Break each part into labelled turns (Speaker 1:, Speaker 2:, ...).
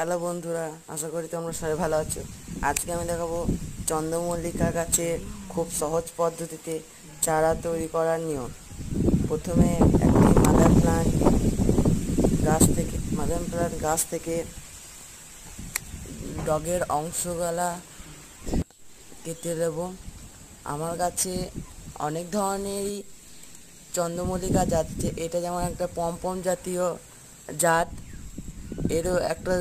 Speaker 1: Hello বন্ধুরা, আশা করি তোমরা সবাই ভালো আছো। আজকে আমি দেখাবো চন্দ্রমল্লিকা গাছের খুব সহজ পদ্ধতিতে চারা তৈরি করার নিয়ম। প্রথমে একটি মাদার প্লান্ট গাছ থেকে ডগের অংশগুলা কেটে দেব। আমার কাছে অনেক ধরনেরই চন্দ্রমল্লিকা জাত আছে। এটা যেমন একটা পমপম জাতীয় জাত, এরও একটা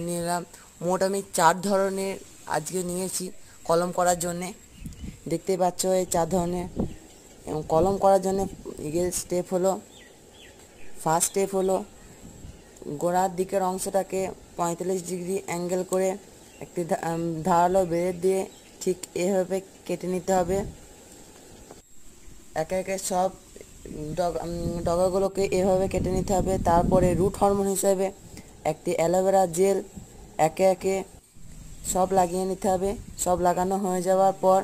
Speaker 1: নিলাম। মোট আমি 4 ধরনের আজকে নিয়েছি কলম করার জন্যে। দেখতেই পাচ্ছ এই 4 ধরনের। এবং কলম করার জন্য ফার্স্ট স্টেপ হলো গোড়ার দিকের অংশটাকে 45 ডিগ্রি অ্যাঙ্গেল করে একটি ধারালো ব্লেড দিয়ে ঠিক এভাবে কেটে নিতে হবে। একে একে সব ডগাগুলোকে এভাবে কেটে নিতে হবে। তারপরে রুট হরমোন হিসেবে একটি অ্যালোভেরা জেল একে একে সব লাগিয়ে নিতে হবে। সব লাগানো হয়ে যাওয়ার পর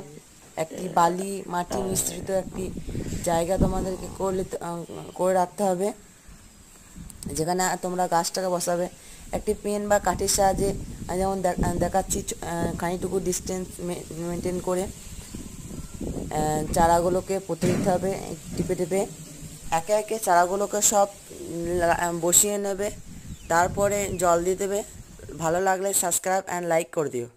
Speaker 1: একটি বালি মাটি মিশ্রিত একটি জায়গা তোমাদেরকে করে রাখতে হবে, যেখানে তোমরা গাছটাকে বসাবে। একটি পেন বা কাঠির সাহায্যে যেমন দেখাচ্ছি খানিকটুকু ডিস্টেন্স মেনটেন করে চারাগুলোকে পুঁতে দিতে হবে টিপে টিপে। একে একে চারাগুলোকে সব বসিয়ে নেবে, তারপরে জল দিয়ে দেবে। ভালো লাগলে সাবস্ক্রাইব অ্যান্ড লাইক করে দিও।